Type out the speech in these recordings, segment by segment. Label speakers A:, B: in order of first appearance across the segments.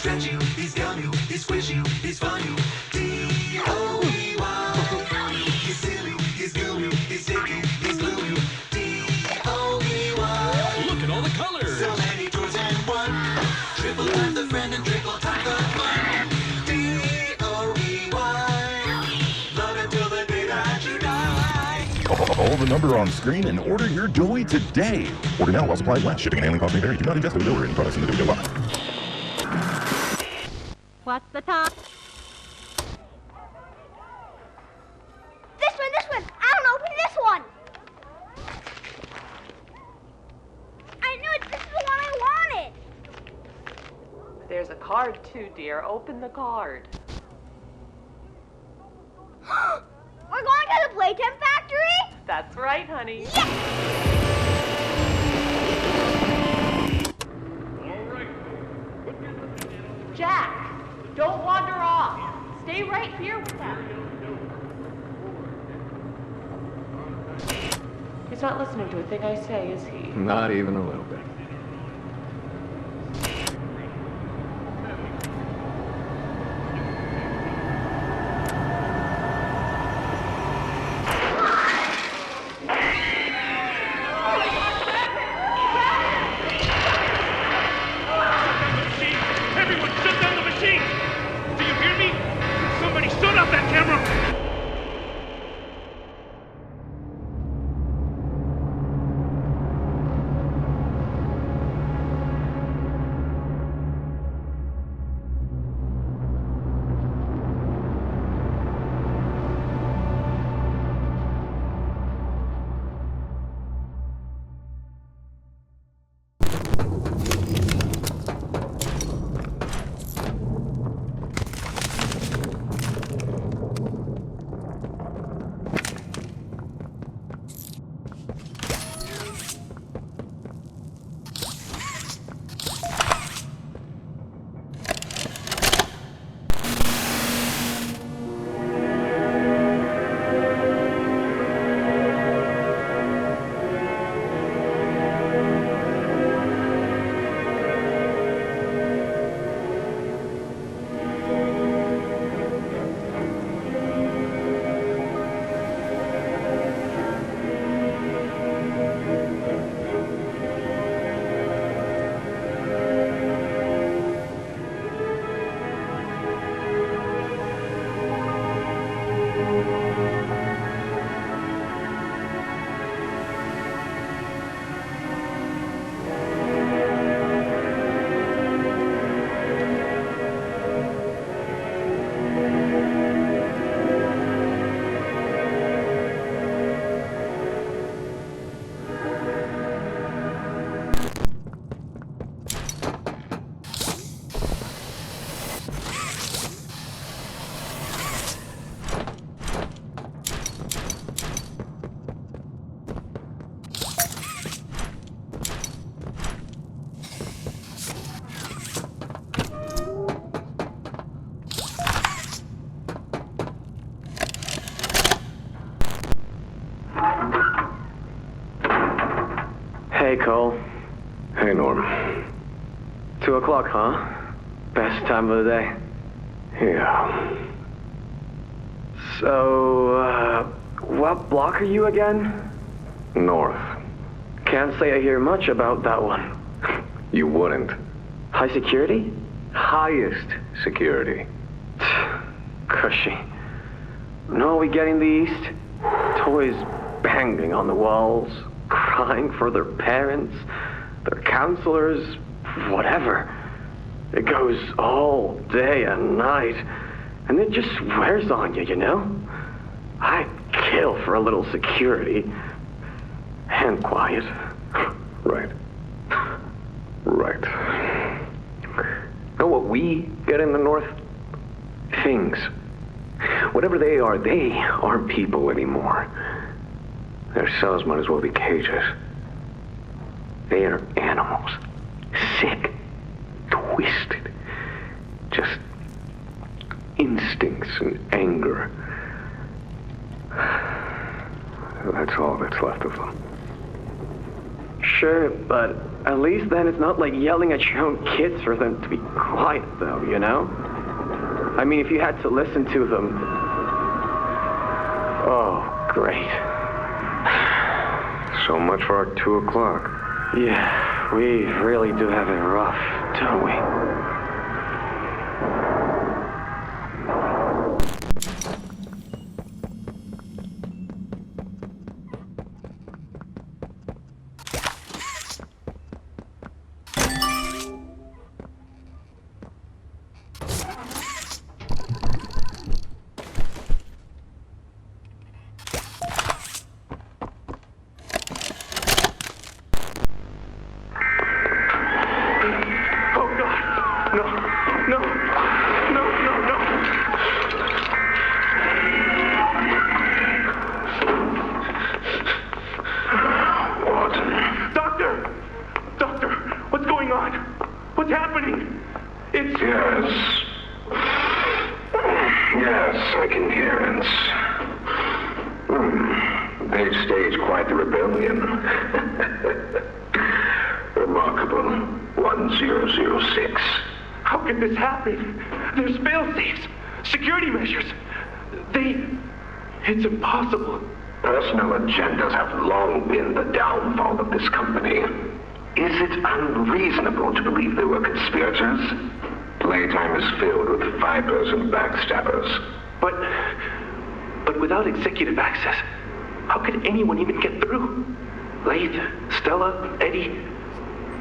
A: stretch you, he's gum you, he squish you, he's fun you. D-O-E-Y. He's silly, he's goo you, he's sticky, he's glue you. D-O-E-Y.
B: Look at all the colors.
A: So many toys and one. Triple tap the friend and triple tap the fun. D-O-E-Y. Love it till the day that you die.
C: Call the number on screen and order your Dewey today. Order now while supplies last. Shipping and handling costs may vary. Do not ingest or deliver any products in the Dewey box.
D: What's the time?
E: This one! I don't open this one! I knew it! This is the one I wanted!
F: There's a card too, dear. Open the card.
E: We're going to the Playtime Factory?
F: That's right, honey.
E: Yes!
F: Jack, don't wander off. Stay right here with them. He's not listening to a thing I say, is he?
G: Not even a little bit.
H: Everyone, shut down the machines! Do you hear me? Somebody shut off that camera!
G: Hey, Cole. Hey, Norm. 2 o'clock, huh? Best time of the day. Yeah. So, what block are you again? North. Can't say I hear much about that one. You wouldn't. High security? Highest security. Cushy. No, we get in the east. Toys banging on the walls, crying for their parents, their counselors, whatever. It goes all day and night, and it just wears on you, you know? I'd kill for a little security. And quiet. Right. Right. Know what we get in the North? Things. Whatever they aren't people anymore. Their cells might as well be cages. They are animals. Sick. Twisted. Just instincts and anger. That's all that's left of them. Sure, but At least then it's not like yelling at your own kids for them to be quiet, though, you know? I mean, if you had to listen to them... Oh, great.
B: So much for our 2 o'clock.
G: Yeah, we really do have it rough, don't we?
B: Yes, I can hear it. They've staged quite the rebellion. Remarkable. 1006.
H: How could this happen? There's fail-safes, security measures. It's impossible.
B: Personal agendas have long been the downfall of this company. Is it unreasonable to believe they were conspirators? Playtime is filled with vipers and backstabbers.
H: But without executive access, how could anyone even get through? Laith, Stella, Eddie,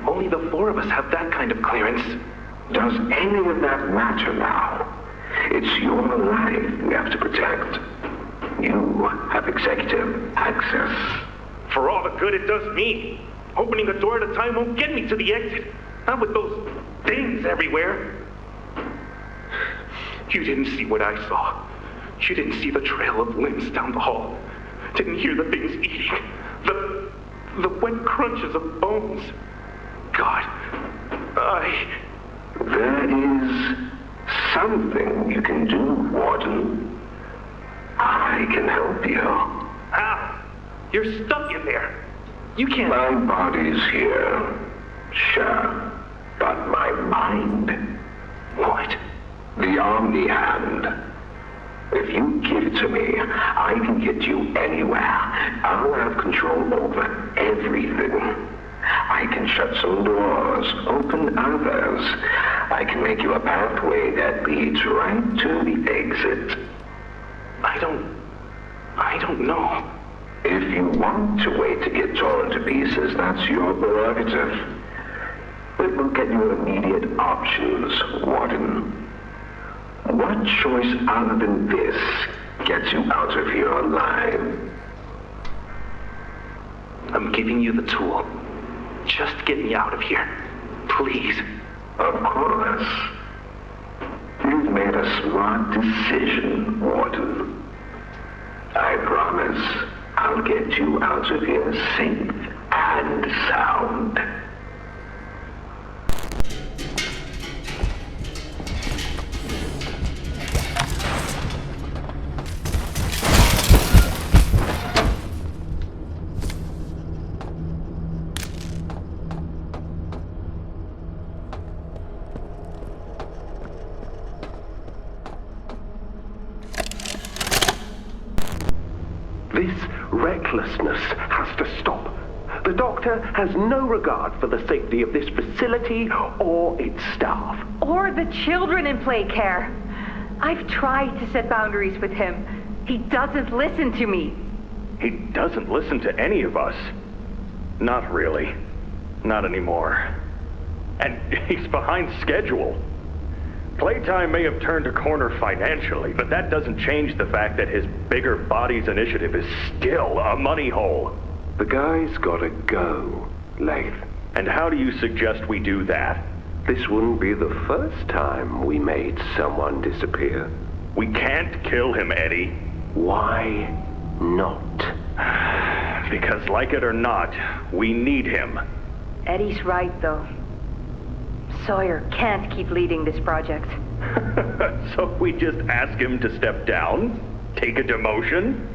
H: only the 4 of us have that kind of clearance.
B: Does any of that matter now? It's your life we have to protect. You have executive access.
H: For all the good it does me, opening a door at a time won't get me to the exit. Not with those things everywhere. You didn't see what I saw. You didn't see the trail of limbs down the hall. Didn't hear the things eating. The wet crunches of bones. God,
B: There is something you can do, Warden. I can help you.
H: How? You're stuck in there. You can't...
B: My body's here. Sure. But my mind...
H: What?
B: The Omni Hand. If you give it to me, I can get you anywhere. I'll have control over everything. I can shut some doors, open others. I can make you a pathway that leads right to the exit.
H: I don't know.
B: If you want to wait to get torn to pieces, that's your prerogative. But we'll get you immediate options, Warden. What choice other than this gets you out of here alive?
H: I'm giving you the tool. Just get me out of here. Please.
B: Of course. You've made a smart decision, Warden. I promise I'll get you out of here safe and sound.
D: This recklessness has to stop. The doctor has no regard for the safety of this facility or its staff.
F: Or the children in play care. I've tried to set boundaries with him. He doesn't listen to me.
I: He doesn't listen to any of us. Not really. Not anymore. And he's behind schedule. Playtime may have turned a corner financially, but that doesn't change the fact that his bigger bodies initiative is still a money hole.
D: The guy's gotta go, Laith.
I: And how do you suggest we do that?
D: This wouldn't be the first time we made someone disappear.
I: We can't kill him, Eddie.
D: Why not?
I: Because like it or not, we need him.
F: Eddie's right, though. Sawyer can't keep leading this project.
I: So we just ask him to step down? Take a demotion?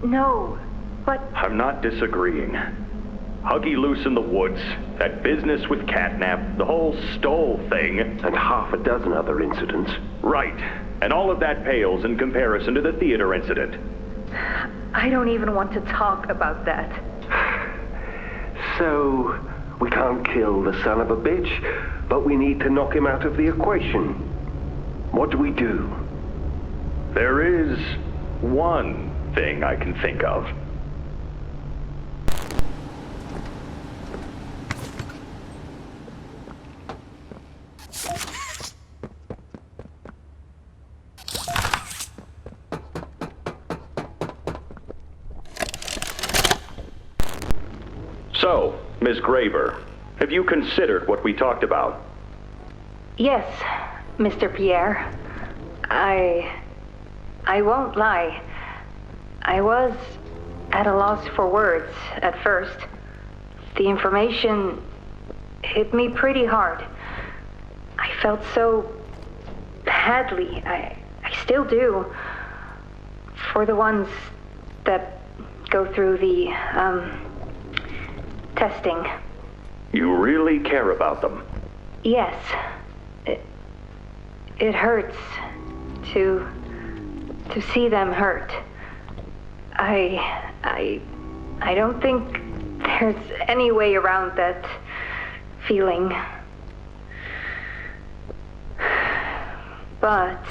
F: No, but...
I: I'm not disagreeing. Huggy Loose in the Woods, that business with Catnap, the whole Stoll thing.
D: And half a dozen other incidents.
I: Right. And all of that pales in comparison to the theater incident.
F: I don't even want to talk about that.
D: So, we can't kill the son of a bitch, but we need to knock him out of the equation. What do we do?
I: There is one thing I can think of. So, Ms. Graber, have you considered what we talked about?
F: Yes, Mr. Pierre. I won't lie. I was at a loss for words at first. The information hit me pretty hard. I felt so badly. I still do. For the ones that go through the, testing.
I: You really care about them?
F: Yes. It hurts to see them hurt. I don't think there's any way around that feeling. But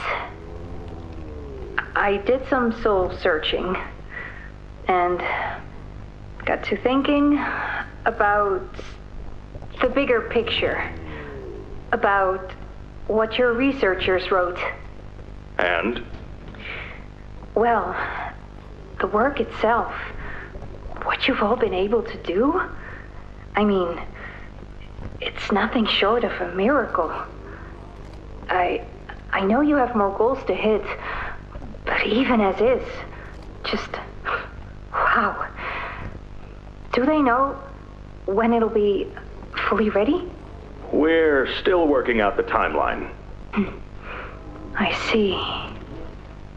F: I did some soul searching and got to thinking about the bigger picture, about what your researchers wrote.
I: And?
F: Well, the work itself, what you've all been able to do, I mean, it's nothing short of a miracle. I know you have more goals to hit, but even as is, just, wow. Do they know when it'll be fully ready?
I: We're still working out the timeline.
F: I see.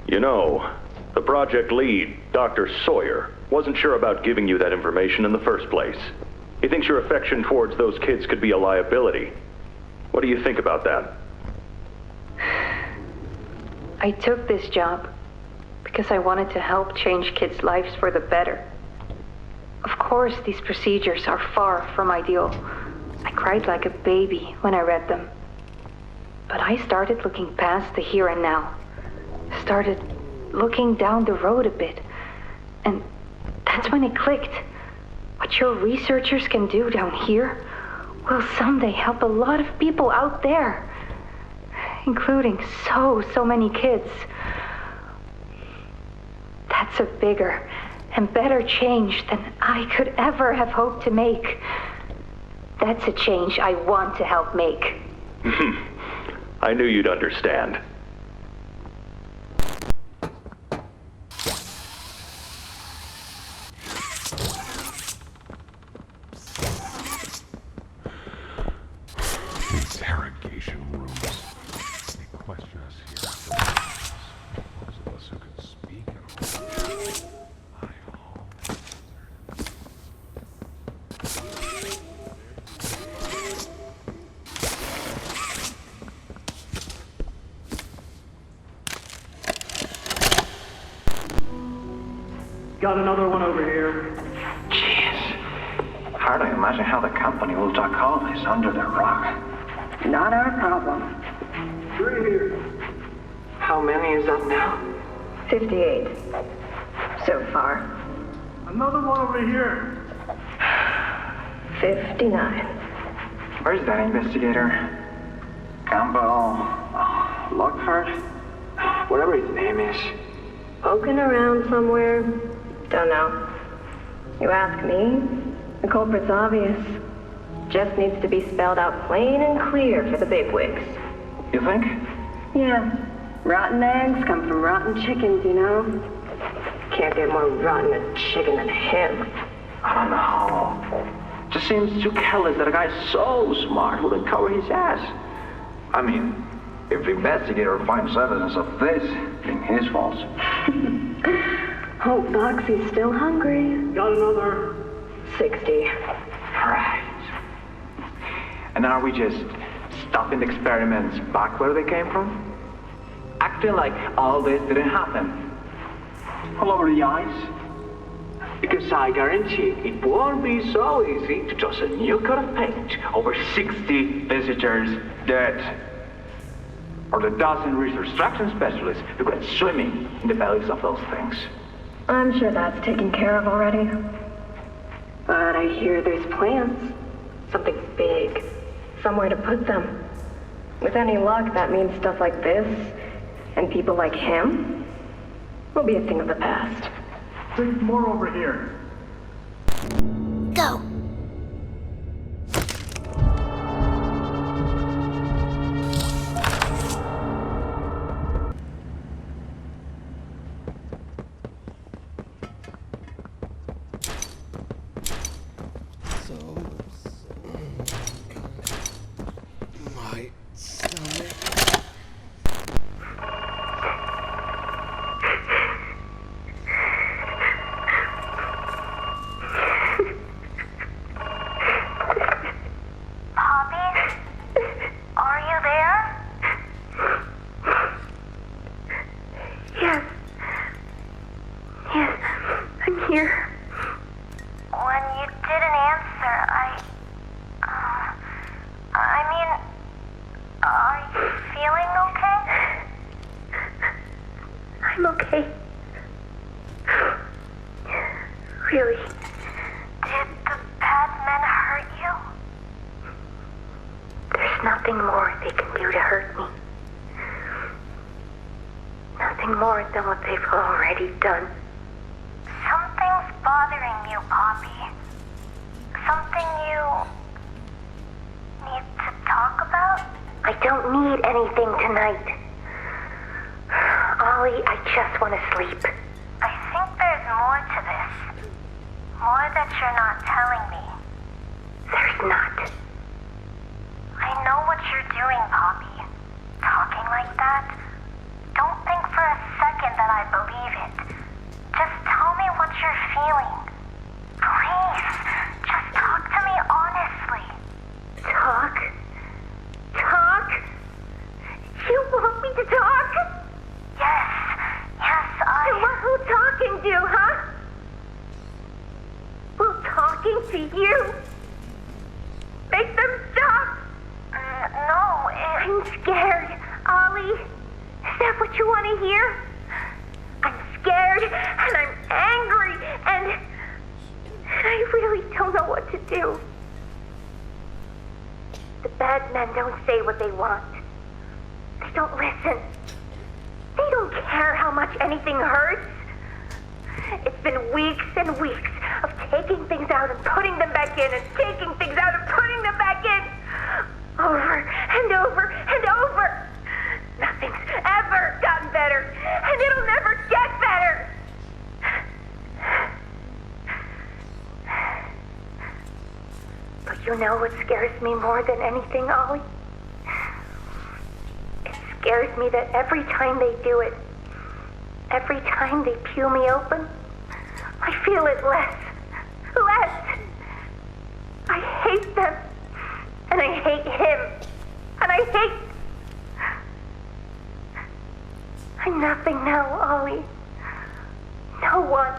I: You know, the project lead, Dr. Sawyer, wasn't sure about giving you that information in the first place. He thinks your affection towards those kids could be a liability. What do you think about that?
F: I took this job because I wanted to help change kids' lives for the better. Of course, these procedures are far from ideal. I cried like a baby when I read them. But I started looking past the here and now. Started looking down the road a bit. And that's when it clicked. What your researchers can do down here will someday help a lot of people out there. Including so many kids. That's a bigger and better change than I could ever have hoped to make. That's a change I want to help make.
I: I knew you'd understand.
J: Interrogation rooms. They question us here. Those of us who can speak and I always
K: Got another one over here.
L: Jeez. Hard to imagine how the company will duck all this under the rock.
M: Not our problem.
K: 3 here.
L: How many is that now?
M: 58. So far.
K: Another one over here.
M: 59.
L: Where's that investigator? Campbell... Lockhart? Whatever his name is.
M: Poking around somewhere. Don't know. You ask me, the culprit's obvious. Just needs to be spelled out plain and clear for the bigwigs.
L: You think?
M: Yeah. Rotten eggs come from rotten chickens, you know? Can't get more rotten a chicken than him.
L: I don't know. Just seems too careless that a guy so smart wouldn't cover his ass. I mean, if the investigator finds evidence of this, it's his fault.
M: Hope Foxy's still hungry.
K: Got another.
M: 60.
L: And are we just stopping the experiments back where they came from? Acting like all this didn't happen.
K: All over the ice. Because I guarantee it won't be so easy to toss a new coat of paint over 60 visitors dead.
L: Or the dozen reconstruction specialists who went swimming in the bellies of those things.
M: I'm sure that's taken care of already. But I hear there's plans. Something big. Somewhere to put them. With any luck, that means stuff like this, and people like him, will be a thing of the past.
K: There's more over here.
E: Go.
N: My stomach.
F: I'm okay. Really.
E: Did the bad men hurt you?
F: There's nothing more they can do to hurt me. Nothing more than what they've already done.
E: Something's bothering you, Poppy. Something you need to talk about?
F: I don't need anything tonight. Ollie, I just want to sleep.
E: I think there's more to this. More that you're not telling me.
F: There's not.
E: I know what you're doing, Poppy. Talking like that. Don't think for a second that I believe it. Just tell me what you're feeling. Please, just talk to me honestly.
F: Talk? Talk? You want me to talk?
E: Yes,
F: And what will talking do, huh? Will talking to you make them stop?
E: No,
F: I'm scared, Ollie. Is that what you want to hear? I'm scared, and I'm angry, and I really don't know what to do. The bad men don't say what they want. They don't listen. They don't care how much anything hurts. It's been weeks and weeks of taking things out and putting them back in, and taking things out and putting them back in. Over and over and over. Nothing's ever gotten better, and it'll never get better. But you know what scares me more than anything, Ollie? It scares me that every time they do it, every time they peel me open, I feel it less. Less. I hate them. And I hate him. And I hate... I'm nothing now, Ollie. No one.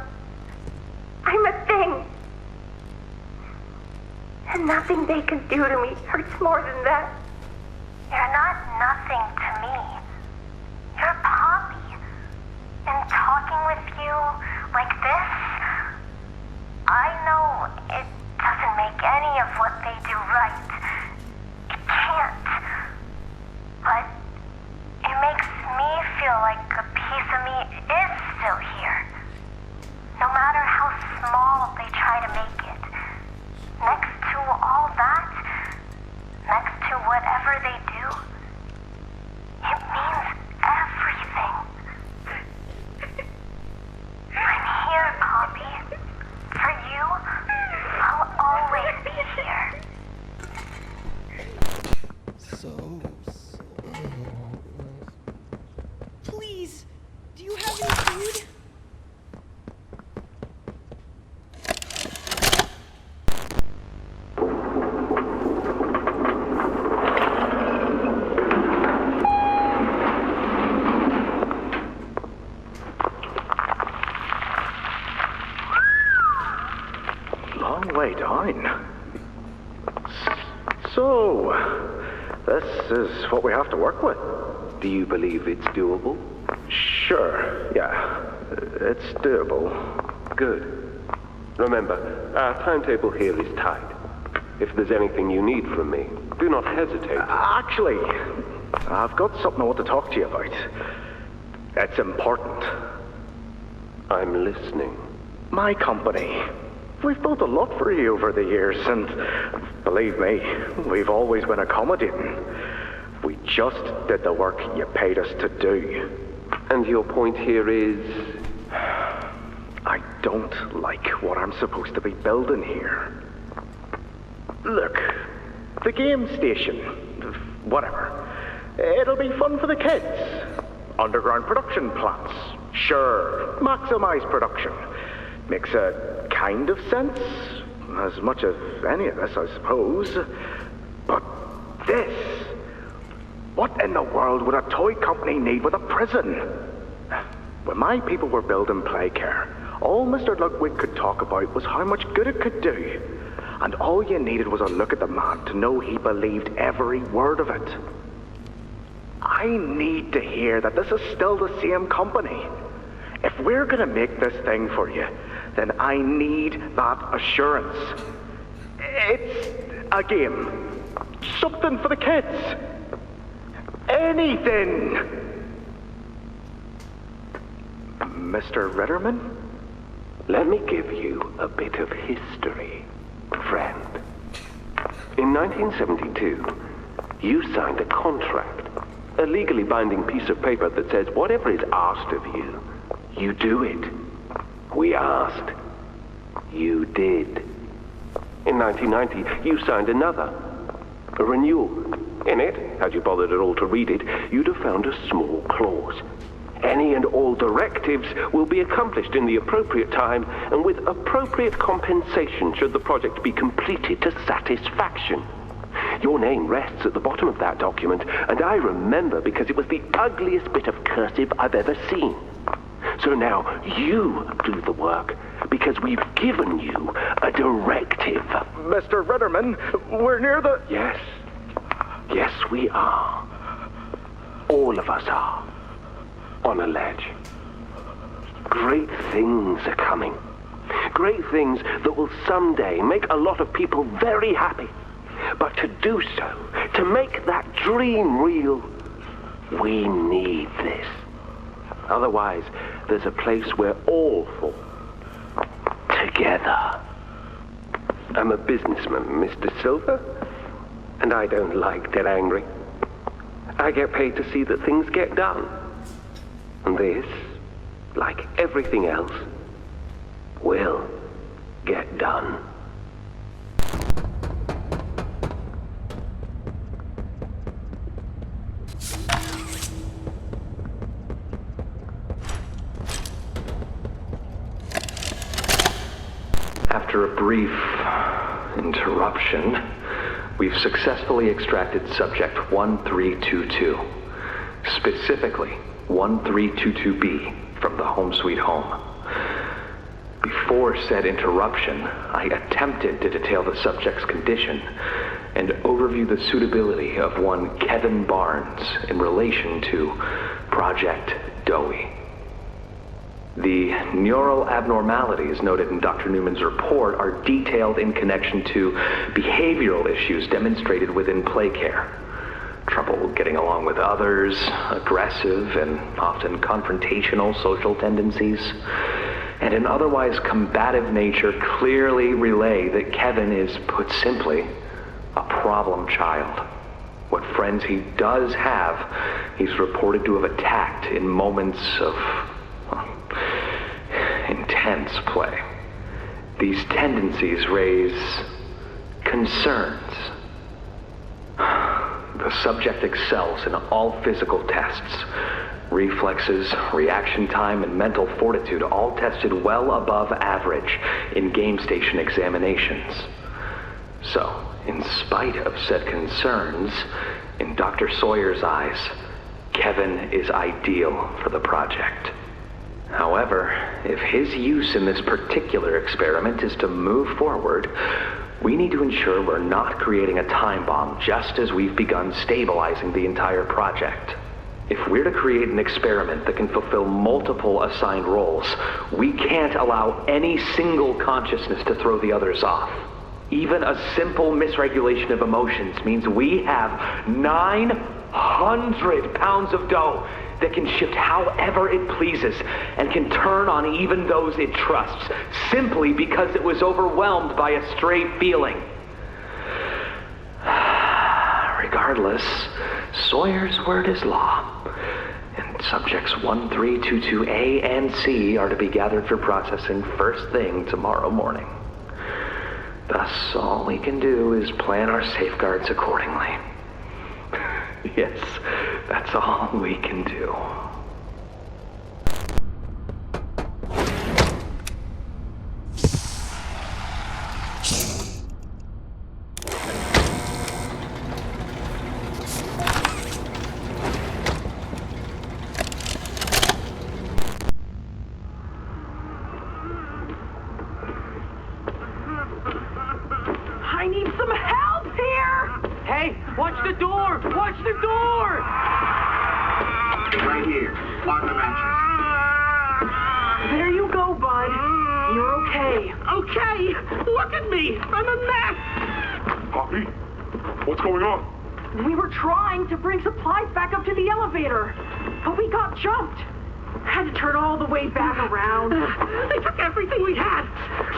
F: I'm a thing. And nothing they can do to me hurts more than that.
E: You're not nothing to me. You're Poppy. And talking with you like this, I know it doesn't make any of what they do right. It can't. But it makes me feel like a piece of me is still here. No matter how small they try to make it. Next to all that, next to what
D: is what we have to work with. Do you believe it's doable? Sure, yeah. It's doable. Good. Remember, our timetable here is tight. If there's anything you need from me, do not hesitate.
O: Actually, I've got something I want to talk to you about. It's important.
D: I'm listening.
O: My company. We've built a lot for you over the years, and believe me, we've always been accommodating. We just did the work you paid us to do.
D: And your point here is?
O: I don't like what I'm supposed to be building here. Look, the game station, whatever. It'll be fun for the kids. Underground production plants. Sure, maximize production. Makes a kind of sense. As much as any of this, I suppose. But this... What in the world would a toy company need with a prison? When my people were building Playcare, all Mr. Ludwig could talk about was how much good it could do. And all you needed was a look at the man to know he believed every word of it. I need to hear that this is still the same company. If we're gonna make this thing for you, then I need that assurance. It's a game. Something for the kids. Anything! Mr. Ritterman?
D: Let me give you a bit of history, friend. In 1972, you signed a contract, a legally binding piece of paper that says whatever is asked of you, you do it. We asked. You did. In 1990, you signed another, a renewal. In it, had you bothered at all to read it, you'd have found a small clause. Any and all directives will be accomplished in the appropriate time and with appropriate compensation should the project be completed to satisfaction. Your name rests at the bottom of that document, and I remember because it was the ugliest bit of cursive I've ever seen. So now you do the work, because we've given you a directive.
O: Mr. Ritterman, we're near the...
D: Yes. Yes, we are. All of us are. On a ledge. Great things are coming. Great things that will someday make a lot of people very happy. But to do so, to make that dream real, we need this. Otherwise, there's a place we're all for. Together. I'm a businessman, Mr. Silver, and I don't like to get angry. I get paid to see that things get done. And this, like everything else, will get done.
H: After a brief interruption, we've successfully extracted subject 1322, specifically 1322B, from the Home Sweet Home. Before said interruption, I attempted to detail the subject's condition and overview the suitability of one Kevin Barnes in relation to Project Dowie. The neural abnormalities noted in Dr. Newman's report are detailed in connection to behavioral issues demonstrated within Playcare. Trouble getting along with others, aggressive and often confrontational social tendencies, and an otherwise combative nature clearly relay that Kevin is, put simply, a problem child. What friends he does have, he's reported to have attacked in moments of intense play. These tendencies raise concerns. The subject excels in all physical tests. Reflexes, reaction time, and mental fortitude all tested well above average in game station examinations. So, in spite of said concerns, in Dr. Sawyer's eyes, Kevin is ideal for the project. However, if his use in this particular experiment is to move forward, We need to ensure we're not creating a time bomb just as we've begun stabilizing the entire project. If we're to create an experiment that can fulfill multiple assigned roles, we can't allow any single consciousness to throw the others off. Even a simple misregulation of emotions means we have 900 pounds of dough that can shift however it pleases and can turn on even those it trusts, simply because it was overwhelmed by a stray feeling. Regardless, Sawyer's word is law, and subjects 1322A and C are to be gathered for processing first thing tomorrow morning. Thus, all we can do is plan our safeguards accordingly. Yes, that's all we can do.
P: I need some help here! Hey, watch the door! Watch the door!
L: Right here. On the benches.
P: There you go, bud. You're okay. Okay! Look at me! I'm a mess!
C: Poppy? What's going on?
P: We were trying to bring supplies back up to the elevator, but we got jumped. Had to turn all the way back around. They took everything we had,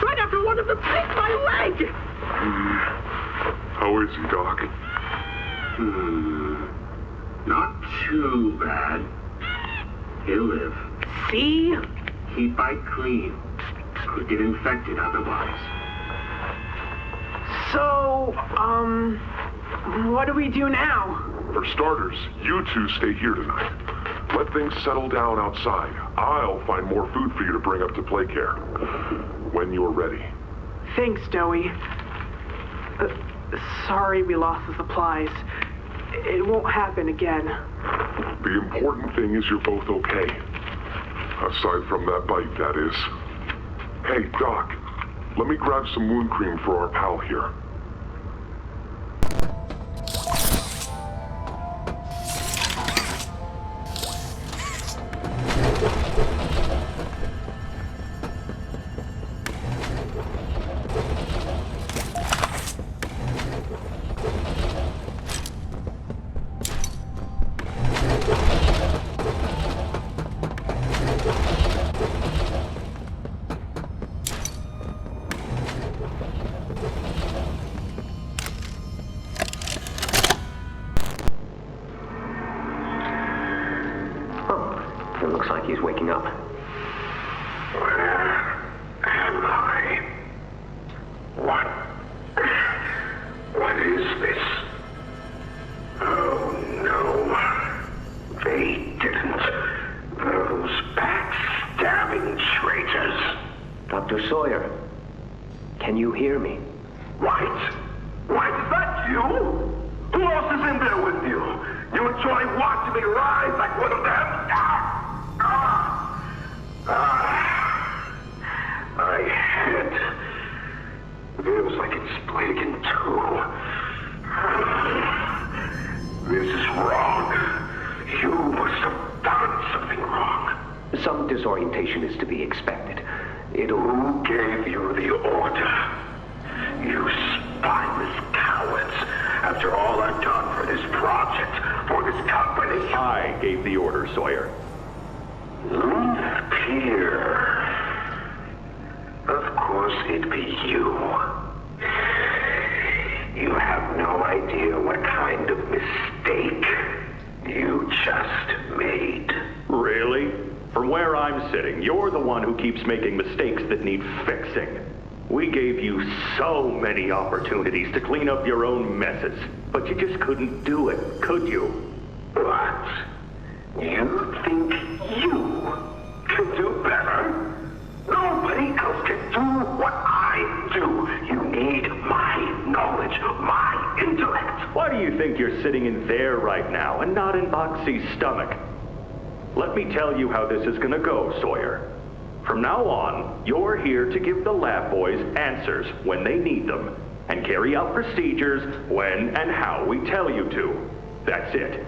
P: right after one of them picked my leg!
C: How is he, Doc?
L: Not too bad. He'll live.
P: See?
L: Keep Ike clean. Could get infected otherwise.
P: So, what do we do now?
C: For starters, you two stay here tonight. Let things settle down outside. I'll find more food for you to bring up to play care. When you're ready.
P: Thanks, Joey. Sorry we lost the supplies. It won't happen again.
C: The important thing is you're both okay. Aside from that bite, that is. Hey, Doc, let me grab some wound cream for our pal here.
O: It looks like he's waking up.
B: Where am I? What is this? Oh no. They didn't. Those backstabbing traitors.
O: Dr. Sawyer, can you hear me?
B: White? White, is that you? Who else is in there with you? You enjoy watching me rise like one of them? My head feels like it's split in two. This is wrong. You must have done something wrong.
O: Some disorientation is to be expected.
B: Who gave you the order? You spineless cowards. After all I've done for this project, for this company.
I: I gave the order, Sawyer.
B: Pierre. Of course it'd be you. You have no idea what kind of mistake you just made.
I: Really? From where I'm sitting, you're the one who keeps making mistakes that need fixing. We gave you so many opportunities to clean up your own messes, but you just couldn't do it, could you?
B: What? You think you can do better? Nobody else can do what I do. You need my knowledge, my intellect.
I: Why do you think you're sitting in there right now and not in Boxy's stomach? Let me tell you how this is gonna go, Sawyer. From now on, you're here to give the lab boys answers when they need them, and carry out procedures when and how we tell you to. That's it.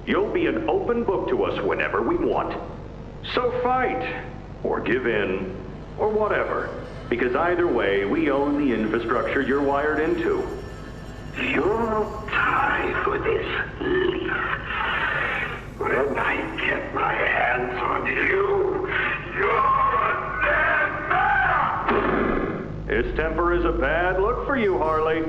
I: You'll be an open book to us whenever we want. So fight, or give in, or whatever, because either way, we own the infrastructure you're wired into.
B: You'll die for this, Leaf. When I get my hands on you, you're a dead man!
I: His temper is a bad look for you, Harley.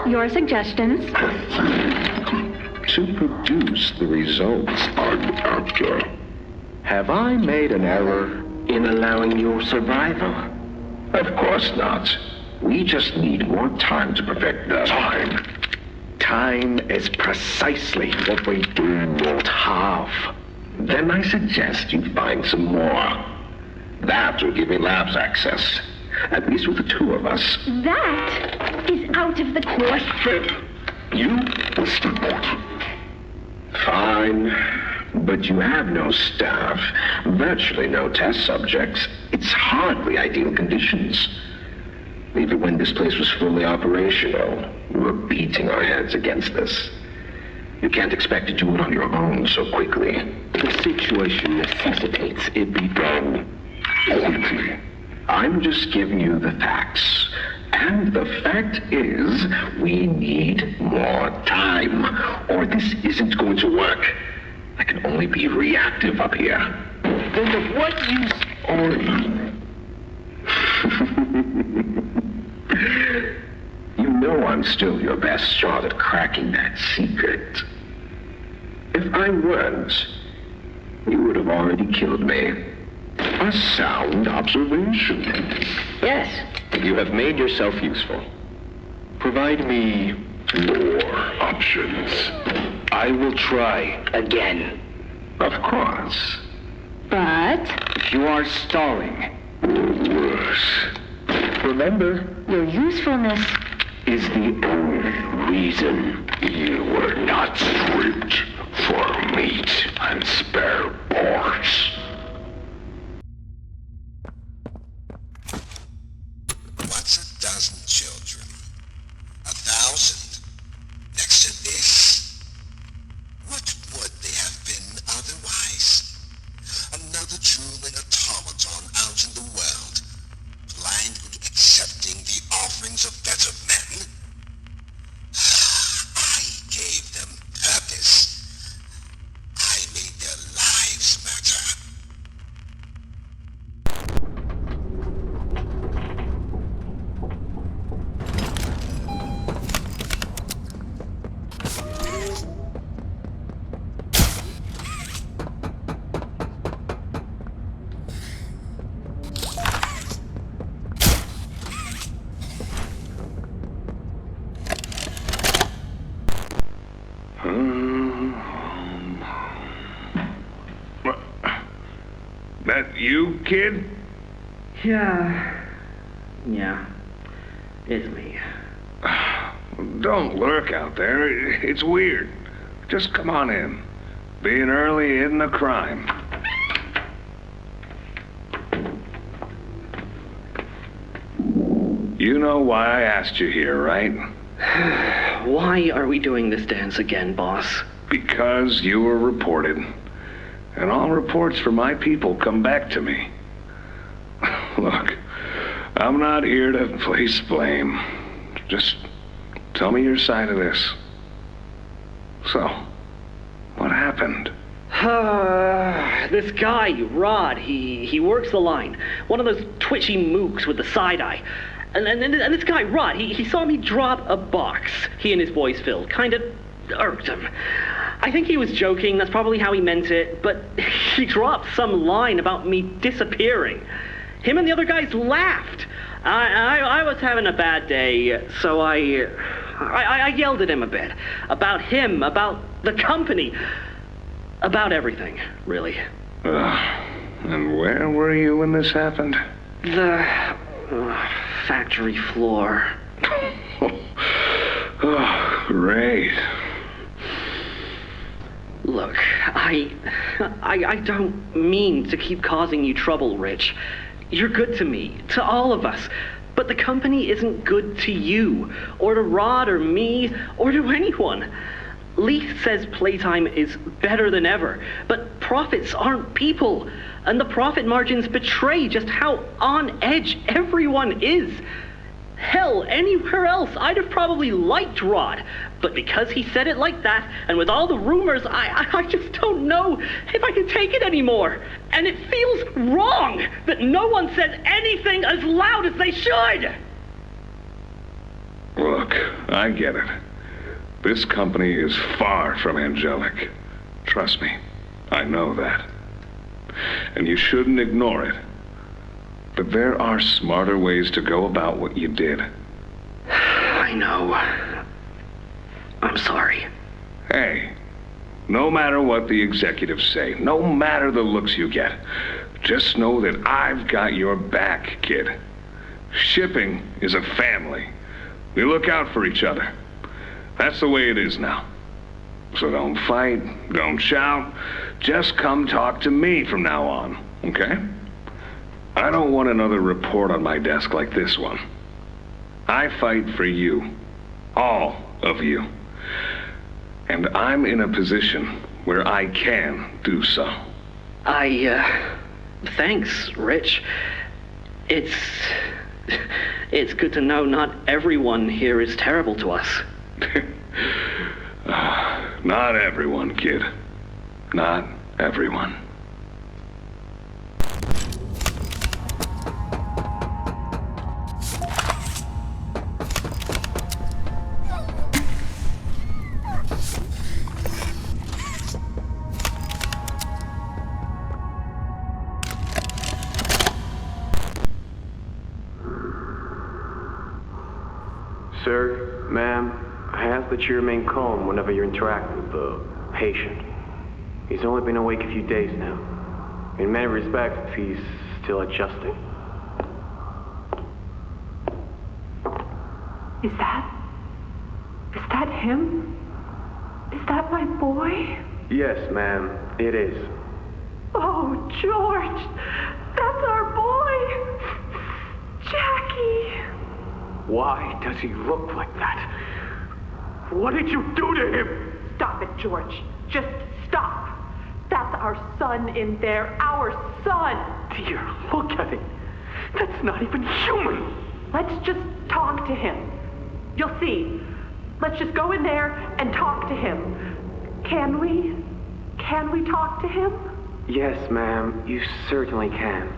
F: Your suggestions?
B: To produce the results I'm after. Have I made an error in allowing your survival? Of course not. We just need more time to perfect that. Time? Time is precisely what we do not have. Then I suggest you find some more. That will give me labs access. At least with the two of us.
F: That is out of the question.
B: You will still Fine. But you have no staff, virtually no test subjects. It's hardly ideal conditions. Even when this place was fully operational, we were beating our heads against this. You can't expect to do it on your own so quickly. The situation necessitates it be done quickly. I'm just giving you the facts. And the fact is, we need more time, or this isn't going to work. I can only be reactive up here. Then of what use are you? You know I'm still your best shot at cracking that secret. If I weren't, you would have already killed me. A sound observation.
O: Yes.
B: You have made yourself useful. Provide me more options. I will try again. Of course.
F: But
B: If you are stalling, or worse, remember,
F: your usefulness
B: is the only reason you were not stripped for meat and spare parts.
Q: What's a dozen children? 1,000? Next to this? What would they have been otherwise? Another drooling automaton out in the world, blindly accepting the offerings of better men? I gave them purpose. I made their lives matter.
R: That you, kid?
S: Yeah, it's me.
R: Don't lurk out there. It's weird. Just come on in. Being early isn't a crime. You know why I asked you here, right?
S: Why are we doing this dance again, boss?
R: Because you were reported. And all reports from my people come back to me. Look, I'm not here to place blame. Just tell me your side of this. So, what happened?
S: This guy, Rod, he works the line. One of those twitchy mooks with the side eye. And this guy, Rod, he saw me drop a box he and his boys filled. Kind of irked him. I think he was joking, that's probably how he meant it, but he dropped some line about me disappearing. Him and the other guys laughed. I was having a bad day, so I yelled at him a bit. About him, about the company, about everything, really.
R: And where were you when this happened?
S: The factory floor.
R: Oh, great.
S: Look, I don't mean to keep causing you trouble, Rich. You're good to me, to all of us. But the company isn't good to you, or to Rod, or me, or to anyone. Leith says playtime is better than ever, but profits aren't people, and the profit margins betray just how on edge everyone is. Hell, anywhere else, I'd have probably liked Rod, but because he said it like that, and with all the rumors, I just don't know if I can take it anymore. And it feels wrong that no one says anything as loud as they should.
R: Look, I get it. This company is far from angelic. Trust me, I know that. And you shouldn't ignore it. But there are smarter ways to go about what you did.
S: I know. I'm sorry.
R: Hey, no matter what the executives say, no matter the looks you get, just know that I've got your back, kid. Shipping is a family. We look out for each other. That's the way it is now. So don't fight, don't shout. Just come talk to me from now on, okay? I don't want another report on my desk like this one. I fight for you. All of you. And I'm in a position where I can do so.
S: Thanks, Rich. It's good to know not everyone here is terrible to us.
R: Not everyone, kid. Not everyone.
G: Sir, ma'am, I ask that you remain calm whenever you interact with the patient. He's only been awake a few days now. In many respects, he's still adjusting.
P: Is that him? Is that my boy?
G: Yes, ma'am, it is.
P: Oh, George, that's our boy! Jackie!
G: Why does he look like that? What did you do to him?
P: Stop it, George. Just stop. That's our son in there. Our son.
G: Dear, look at him. That's not even human.
P: Let's just talk to him. You'll see. Let's just go in there and talk to him. Can we? Can we talk to him?
G: Yes, ma'am. You certainly can.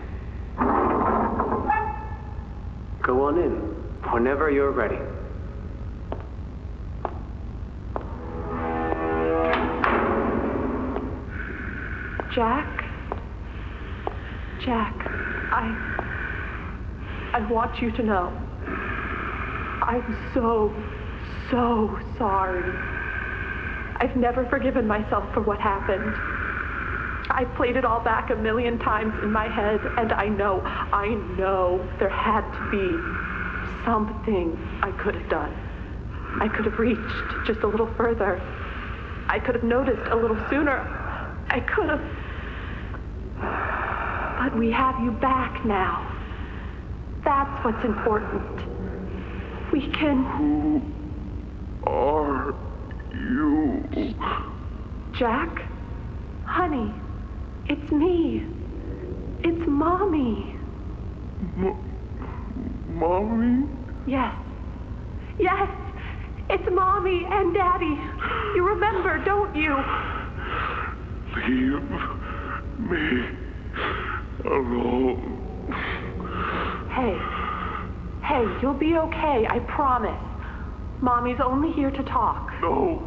G: Go on in. Whenever you're ready.
P: Jack, I want you to know, I'm so sorry. I've never forgiven myself for what happened. I played it all back a million times in my head, and I know there had to be something I could have done. I could have reached just a little further. I could have noticed a little sooner. I could have. But we have you back now. That's what's important. We can...
C: Who are you?
P: Jack? Honey, it's me. It's Mommy.
C: Mommy?
P: Yes. Yes! It's Mommy and Daddy. You remember, don't you?
C: Leave me alone.
P: Hey, you'll be okay, I promise. Mommy's only here to talk.
C: No,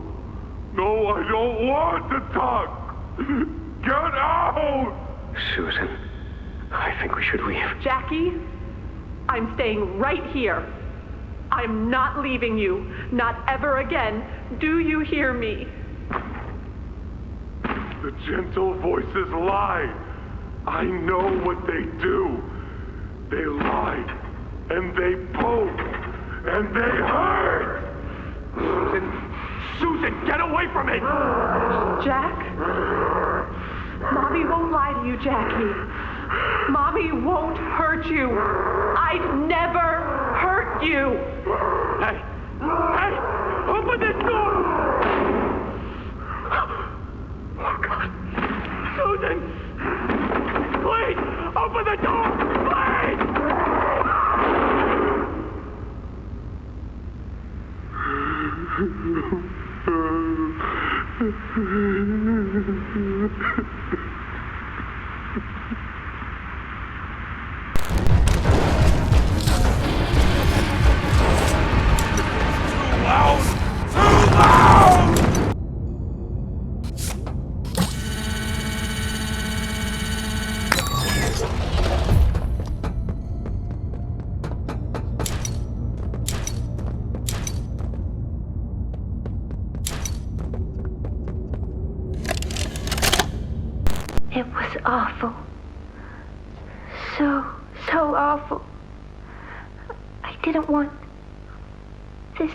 C: No, I don't want to talk! Get out!
D: Susan, I think we should leave.
P: Jackie, I'm staying right here. I'm not leaving you. Not ever again. Do you hear me?
C: The gentle voices lie. I know what they do. They lie, and they poke, and they hurt. Susan, get away from me!
P: Jack? Mommy won't lie to you, Jackie. Mommy won't hurt you. I'd never hurt you.
C: Hey! Hey! Open this door! Oh, God. Susan! Please! Open the door!
F: It was awful. So awful. I didn't want... This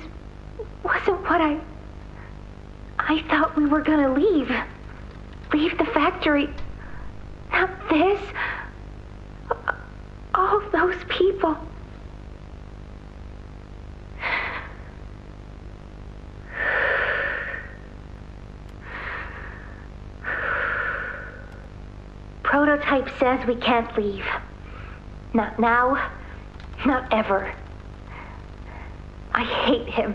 F: wasn't what I thought we were gonna leave. Leave the factory. Not this. All those people. Prototype says we can't leave. Not now, not ever. I hate him.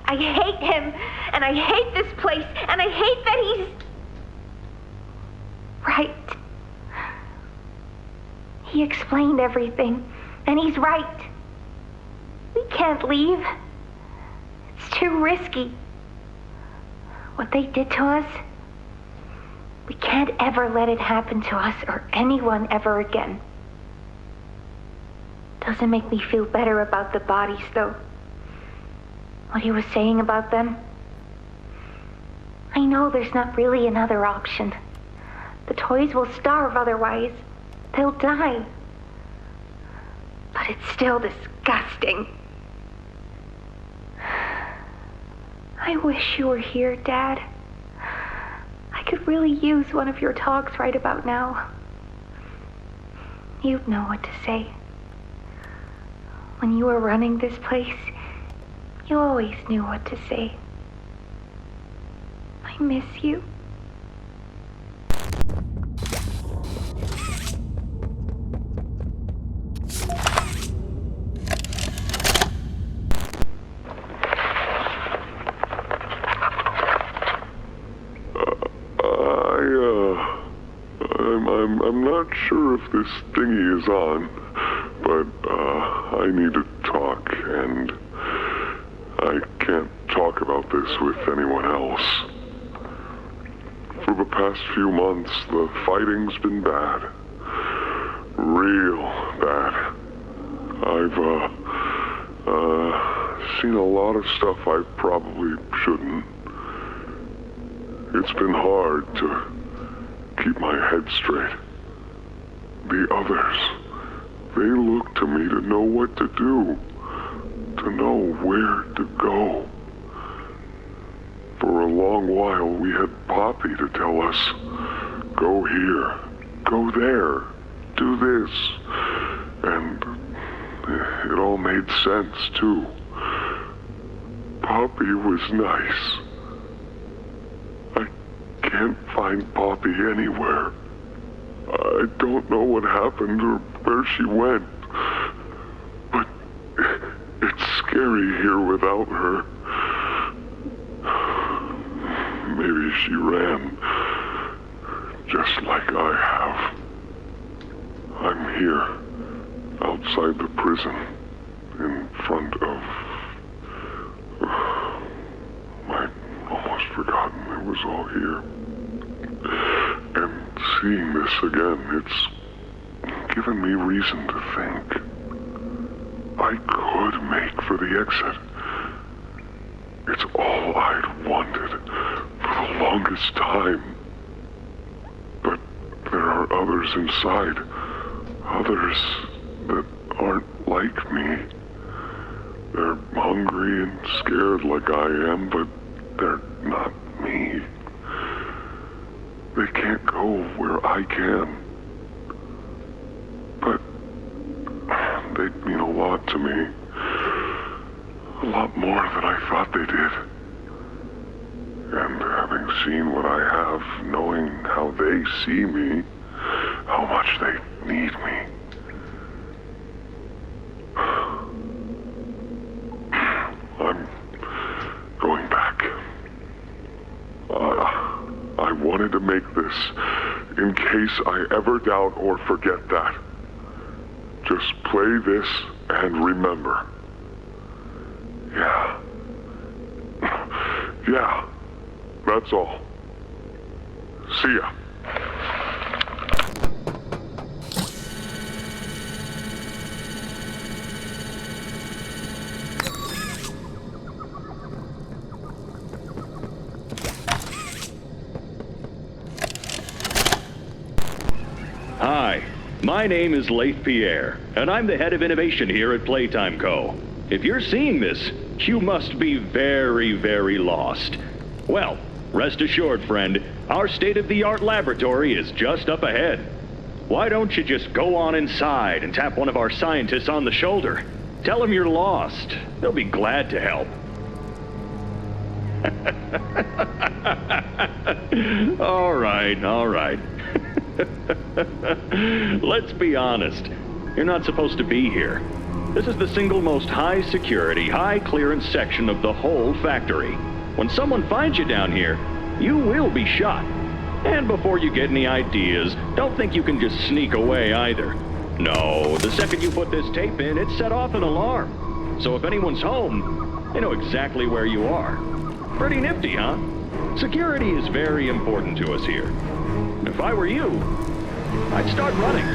F: I hate him, and I hate this place, and I hate that he's... right. He explained everything, and he's right. We can't leave. It's too risky. What they did to us... we can't ever let it happen to us or anyone ever again. Doesn't make me feel better about the bodies, though. What he was saying about them. I know there's not really another option. The toys will starve otherwise. They'll die. But it's still disgusting. I wish you were here, Dad. I could really use one of your talks right about now. You'd know what to say. When you were running this place, you always knew what to say. I miss you.
C: I'm not sure if this thingy is on, but I need to talk, and I can't talk about this with anyone else. For the past few months, the fighting's been bad. Real bad. I've seen a lot of stuff I probably shouldn't. It's been hard to keep my head straight. The others, they look to me to know what to do, to know where to go. For a long while, we had Poppy to tell us, go here, go there, do this. And it all made sense, too. Poppy was nice. I can't find Poppy anywhere. I don't know what happened or where she went. But it's scary here without her. Maybe she ran, just like I have. I'm here, outside the prison, in front of... I almost forgot was all here. And seeing this again, it's given me reason to think. I could make for the exit. It's all I'd wanted for the longest time. But there are others inside. Others that aren't like me. They're hungry and scared like I am, but they're not me. They can't go where I can. But they mean a lot to me. A lot more than I thought they did. And having seen what I have, knowing how they see me, how much they need me. I'm going back. I wanted to make this in case I ever doubt or forget that. Just play this and remember. Yeah. Yeah. That's all. See ya.
I: Hi, my name is Leif Pierre, and I'm the head of innovation here at Playtime Co. If you're seeing this, you must be very, very lost. Well, rest assured, friend, our state-of-the-art laboratory is just up ahead. Why don't you just go on inside and tap one of our scientists on the shoulder? Tell them you're lost. They'll be glad to help. All right. Let's be honest. You're not supposed to be here. This is the single most high-security, high-clearance section of the whole factory. When someone finds you down here, you will be shot. And before you get any ideas, don't think you can just sneak away either. No, the second you put this tape in, it set off an alarm. So if anyone's home, they know exactly where you are. Pretty nifty, huh? Security is very important to us here. If I were you, I'd start running.